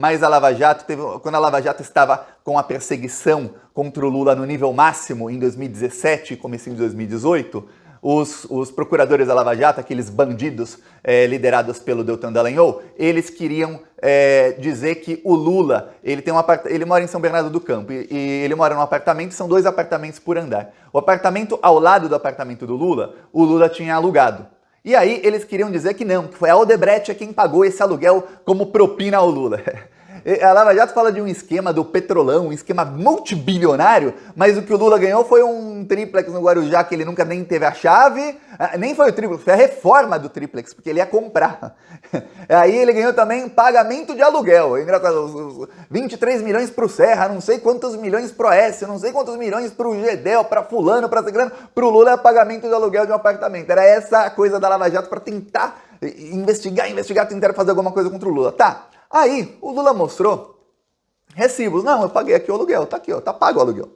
Mas a Lava Jato, quando a Lava Jato estava com a perseguição contra o Lula no nível máximo em 2017 e comecinho de 2018, os procuradores da Lava Jato, aqueles bandidos liderados pelo Deltan Dallagnol, eles queriam dizer que o Lula, ele mora em São Bernardo do Campo e ele mora num apartamento, são 2 apartamentos por andar. O apartamento ao lado do apartamento do Lula, o Lula tinha alugado. E aí eles queriam dizer que não, que foi a Odebrecht quem pagou esse aluguel como propina ao Lula. A Lava Jato fala de um esquema do Petrolão, um esquema multibilionário, mas o que o Lula ganhou foi um triplex no Guarujá que ele nunca nem teve a chave, nem foi o triplex, foi a reforma do triplex, porque ele ia comprar. Aí ele ganhou também pagamento de aluguel, 23 milhões para o Serra, não sei quantos milhões para o Oeste, não sei quantos milhões para o Gedel, para fulano, para ciclano, para o Lula é pagamento de aluguel de um apartamento. Era essa a coisa da Lava Jato para tentar investigar, tentar fazer alguma coisa contra o Lula. Tá. Aí, o Lula mostrou recibos. Não, eu paguei aqui o aluguel, tá aqui, ó, tá pago o aluguel.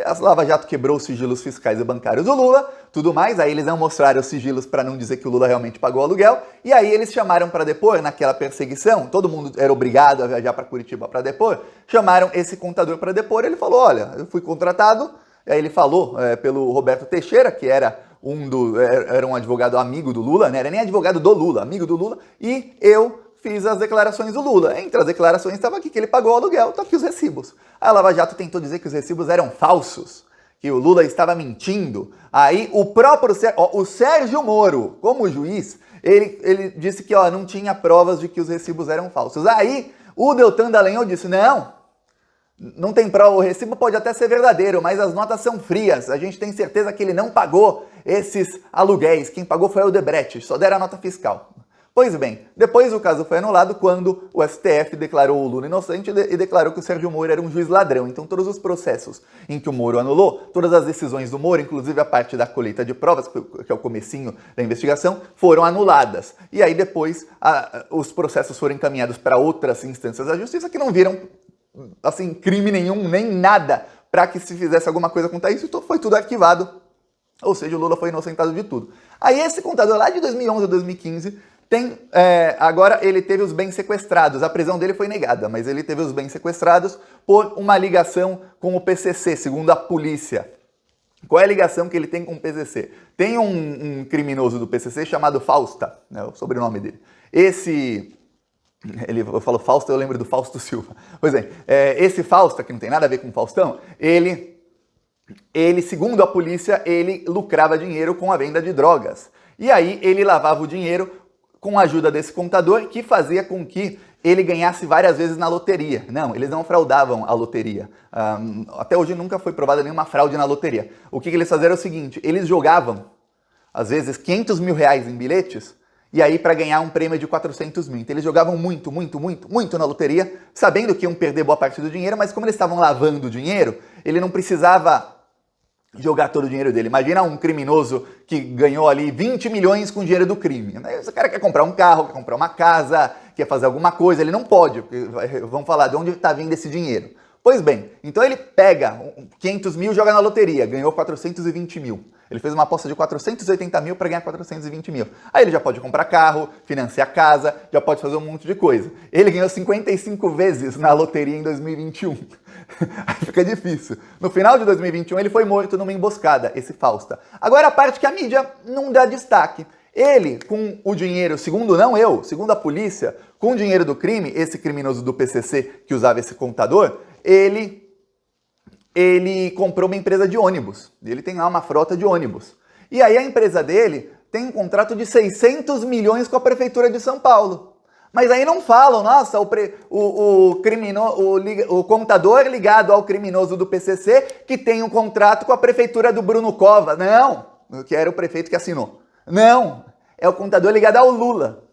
A Lava Jato quebrou os sigilos fiscais e bancários do Lula, tudo mais, aí eles não mostraram os sigilos para não dizer que o Lula realmente pagou o aluguel, e aí eles chamaram para depor, naquela perseguição, todo mundo era obrigado a viajar para Curitiba para depor, chamaram esse contador para depor, ele falou, olha, eu fui contratado, aí ele falou pelo Roberto Teixeira, que era um advogado amigo do Lula, né? Era nem advogado do Lula, amigo do Lula, e eu fiz as declarações do Lula. Entre as declarações estava aqui que ele pagou o aluguel, tá aqui os recibos. A Lava Jato tentou dizer que os recibos eram falsos, que o Lula estava mentindo. Aí o próprio o Sérgio Moro, como juiz, ele disse que não tinha provas de que os recibos eram falsos. Aí o Deltan Dallagnol disse, não tem prova, o recibo pode até ser verdadeiro, mas as notas são frias, a gente tem certeza que ele não pagou esses aluguéis, quem pagou foi o Odebrecht, só deram a nota fiscal. Pois bem, depois o caso foi anulado quando o STF declarou o Lula inocente e declarou que o Sérgio Moro era um juiz ladrão. Então todos os processos em que o Moro anulou, todas as decisões do Moro, inclusive a parte da colheita de provas, que é o comecinho da investigação, foram anuladas. E aí depois os processos foram encaminhados para outras instâncias da justiça que não viram assim, crime nenhum, nem nada, para que se fizesse alguma coisa contra isso, então foi tudo arquivado. Ou seja, o Lula foi inocentado de tudo. Aí esse contador lá de 2011 a 2015... agora ele teve os bens sequestrados, a prisão dele foi negada, mas ele teve os bens sequestrados por uma ligação com o PCC, segundo a polícia. Qual é a ligação que ele tem com o PCC? Tem um criminoso do PCC chamado Fausta, né, o sobrenome dele. Eu falo Fausta, eu lembro do Fausto Silva. Pois bem, esse Fausta, que não tem nada a ver com Faustão, ele, segundo a polícia, ele lucrava dinheiro com a venda de drogas. E aí ele lavava o dinheiro com a ajuda desse contador, que fazia com que ele ganhasse várias vezes na loteria. Não, eles não fraudavam a loteria. Até hoje nunca foi provada nenhuma fraude na loteria. O que eles faziam era o seguinte, eles jogavam, às vezes, 500 mil reais em bilhetes, e aí para ganhar um prêmio de 400 mil. Então eles jogavam muito na loteria, sabendo que iam perder boa parte do dinheiro, mas como eles estavam lavando o dinheiro, ele não precisava jogar todo o dinheiro dele. Imagina um criminoso que ganhou ali 20 milhões com o dinheiro do crime. Esse cara quer comprar um carro, quer comprar uma casa, quer fazer alguma coisa, ele não pode, porque vão falar de onde está vindo esse dinheiro. Pois bem, então ele pega 500 mil e joga na loteria, ganhou 420 mil. Ele fez uma aposta de 480 mil para ganhar 420 mil. Aí ele já pode comprar carro, financiar casa, já pode fazer um monte de coisa. Ele ganhou 55 vezes na loteria em 2021. Aí fica difícil. No final de 2021 ele foi morto numa emboscada, esse Fausta. Agora a parte que a mídia não dá destaque. Ele, com o dinheiro, segundo a polícia, com o dinheiro do crime, esse criminoso do PCC que usava esse contador, ele comprou uma empresa de ônibus. Ele tem lá uma frota de ônibus. E aí a empresa dele tem um contrato de 600 milhões com a Prefeitura de São Paulo. Mas aí não falam, nossa, o contador ligado ao criminoso do PCC que tem um contrato com a Prefeitura do Bruno Cova. Não, que era o prefeito que assinou. Não, é o contador ligado ao Lula.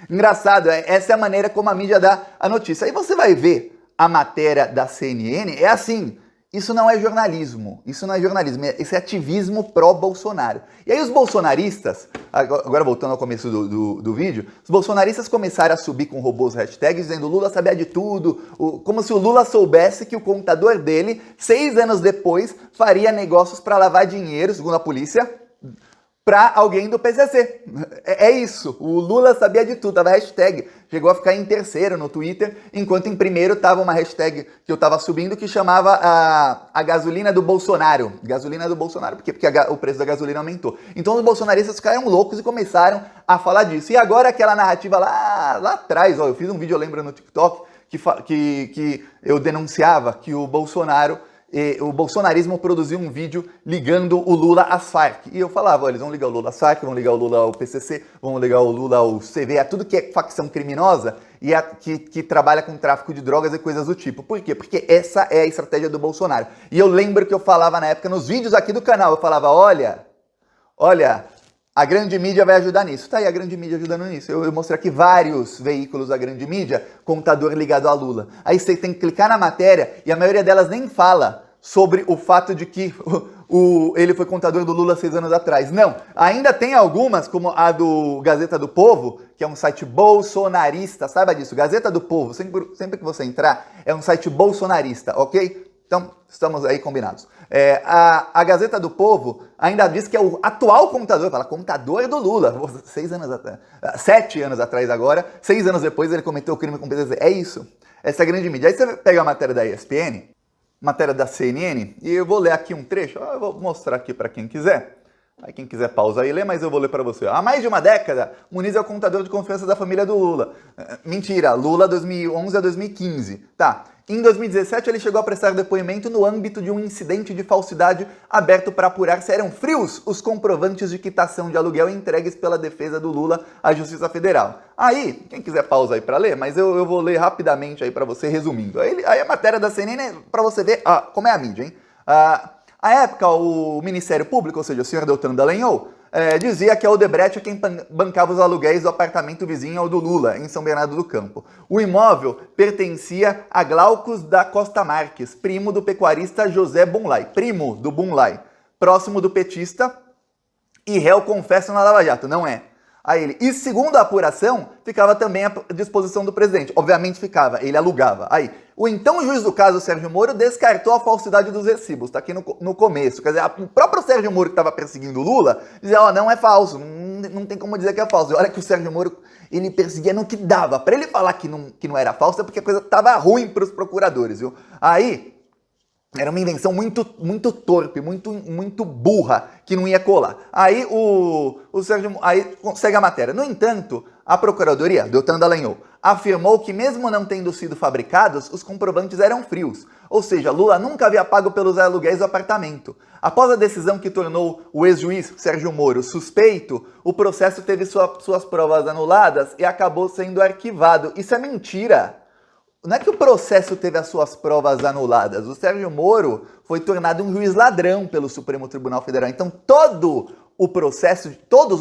Engraçado, essa é a maneira como a mídia dá a notícia. Aí você vai ver a matéria da CNN, é assim... Isso não é jornalismo, isso é ativismo pró-Bolsonaro. E aí os bolsonaristas, agora voltando ao começo do vídeo, os bolsonaristas começaram a subir com robôs hashtags dizendo Lula sabia de tudo, como se o Lula soubesse que o contador dele, 6 anos depois, faria negócios para lavar dinheiro, segundo a polícia, para alguém do PCC. É isso. O Lula sabia de tudo. Tava hashtag. Chegou a ficar em terceiro no Twitter, enquanto em primeiro tava uma hashtag que eu tava subindo que chamava a gasolina do Bolsonaro. Gasolina do Bolsonaro. Por quê? Porque o preço da gasolina aumentou. Então os bolsonaristas ficaram loucos e começaram a falar disso. E agora aquela narrativa lá atrás, ó, eu fiz um vídeo, eu lembro, no TikTok, que eu denunciava que o bolsonarismo produziu um vídeo ligando o Lula às Farc. E eu falava, eles vão ligar o Lula às Farc, vão ligar o Lula ao PCC, vão ligar o Lula ao CV, a tudo que é facção criminosa e que trabalha com tráfico de drogas e coisas do tipo. Por quê? Porque essa é a estratégia do Bolsonaro. E eu lembro que eu falava na época, nos vídeos aqui do canal, eu falava, olha, a grande mídia vai ajudar nisso. Tá aí a grande mídia ajudando nisso. Eu mostrei aqui vários veículos da grande mídia, computador ligado a Lula. Aí você tem que clicar na matéria e a maioria delas nem fala sobre o fato de que ele foi contador do Lula 6 anos atrás. Não, ainda tem algumas, como a do Gazeta do Povo, que é um site bolsonarista, saiba disso, Gazeta do Povo, sempre que você entrar, é um site bolsonarista, ok? Então, estamos aí combinados. A Gazeta do Povo ainda diz que é o atual contador, fala contador do Lula, 7 anos atrás agora, 6 anos depois ele cometeu o crime com o PCC. É isso, essa é a grande mídia. Aí você pega a matéria da ESPN, matéria da CNN, e eu vou ler aqui um trecho, eu vou mostrar aqui para quem quiser. Aí quem quiser pausa aí, lê, mas eu vou ler para você. Há mais de uma década, Muniz é o contador de confiança da família do Lula. Mentira, Lula 2011 a 2015. Tá. Em 2017, ele chegou a prestar depoimento no âmbito de um incidente de falsidade aberto para apurar se eram frios os comprovantes de quitação de aluguel entregues pela defesa do Lula à Justiça Federal. Aí, quem quiser pausa aí para ler, mas eu vou ler rapidamente aí para você, resumindo. Aí a matéria da CNN, para você ver como é a mídia, hein? À época, o Ministério Público, ou seja, o senhor Deltan Dallagnol, dizia que a Odebrecht é quem bancava os aluguéis do apartamento vizinho ao do Lula, em São Bernardo do Campo. O imóvel pertencia a Glaucus da Costa Marques, primo do pecuarista José Bunlai, primo do Bunlai, próximo do petista e réu confesso na Lava Jato, não é? A ele. E segundo a apuração, ficava também à disposição do presidente. Obviamente ficava, ele alugava. Aí, o então juiz do caso, Sérgio Moro, descartou a falsidade dos recibos. Está aqui no começo. Quer dizer, o próprio Sérgio Moro que estava perseguindo o Lula, dizia, não é falso, não tem como dizer que é falso. E olha que o Sérgio Moro, ele perseguia no que dava. Para ele falar que não era falso, é porque a coisa estava ruim para os procuradores, viu? Aí, era uma invenção muito torpe, muito burra, que não ia colar. Aí o Sérgio segue a matéria. No entanto, a Procuradoria, Deltan Dallagnol, afirmou que mesmo não tendo sido fabricados, os comprovantes eram frios. Ou seja, Lula nunca havia pago pelos aluguéis do apartamento. Após a decisão que tornou o ex-juiz Sérgio Moro suspeito, o processo teve suas provas anuladas e acabou sendo arquivado. Isso é mentira. Não é que o processo teve as suas provas anuladas. O Sérgio Moro foi tornado um juiz ladrão pelo Supremo Tribunal Federal. Então todos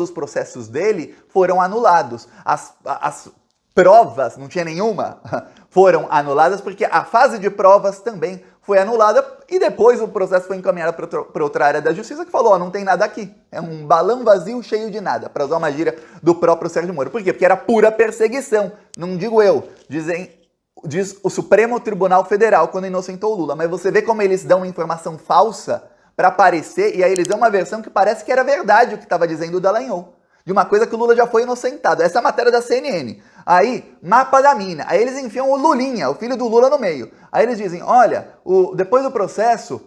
os processos dele foram anulados. As provas, não tinha nenhuma, foram anuladas porque a fase de provas também foi anulada e depois o processo foi encaminhado para outra área da justiça que falou, não tem nada aqui. É um balão vazio cheio de nada, para usar uma gíria do próprio Sérgio Moro. Por quê? Porque era pura perseguição. Não digo eu, diz o Supremo Tribunal Federal quando inocentou o Lula. Mas você vê como eles dão uma informação falsa para aparecer, e aí eles dão uma versão que parece que era verdade o que estava dizendo o Dallagnol. De uma coisa que o Lula já foi inocentado. Essa é a matéria da CNN. Aí, mapa da mina. Aí eles enfiam o Lulinha, o filho do Lula, no meio. Aí eles dizem, olha, depois do processo,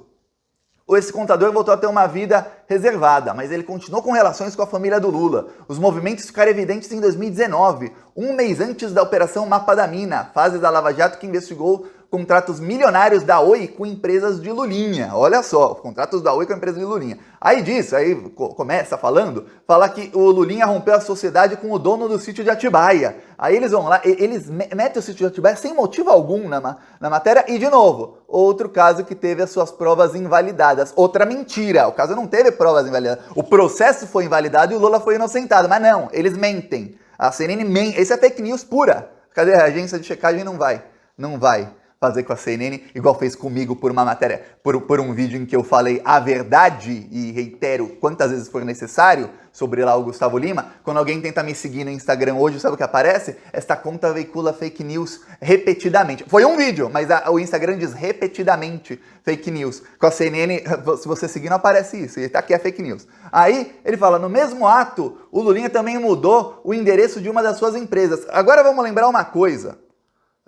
esse contador voltou a ter uma vida reservada, mas ele continuou com relações com a família do Lula. Os movimentos ficaram evidentes em 2019, um mês antes da Operação Mapa da Mina, fase da Lava Jato que investigou contratos milionários da Oi com empresas de Lulinha. Olha só, contratos da Oi com empresas de Lulinha. Aí disso, aí começa fala que o Lulinha rompeu a sociedade com o dono do sítio de Atibaia. Aí eles vão lá, eles metem o sítio de Atibaia sem motivo algum na matéria. E de novo, outro caso que teve as suas provas invalidadas. Outra mentira, o caso não teve provas invalidadas. O processo foi invalidado e o Lula foi inocentado. Mas não, eles mentem. A CNN mente. Esse é fake news pura. Cadê a agência de checagem? Não vai. fazer com a CNN, igual fez comigo por uma matéria, por um vídeo em que eu falei a verdade e reitero quantas vezes for necessário sobre lá o Gustavo Lima. Quando alguém tenta me seguir no Instagram hoje, sabe o que aparece? Esta conta veicula fake news repetidamente. Foi um vídeo, mas o Instagram diz repetidamente fake news. Com a CNN, se você seguir, não aparece isso. E tá aqui a fake news. Aí ele fala, no mesmo ato, o Lulinha também mudou o endereço de uma das suas empresas. Agora vamos lembrar uma coisa.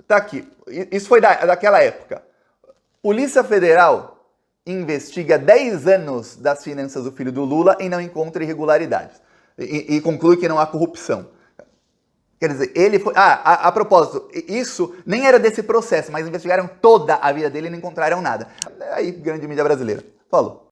Tá aqui, isso foi daquela época. Polícia Federal investiga 10 anos das finanças do filho do Lula e não encontra irregularidades. E conclui que não há corrupção. Quer dizer, ele foi... a propósito, isso nem era desse processo, mas investigaram toda a vida dele e não encontraram nada. Aí, grande mídia brasileira. Falou.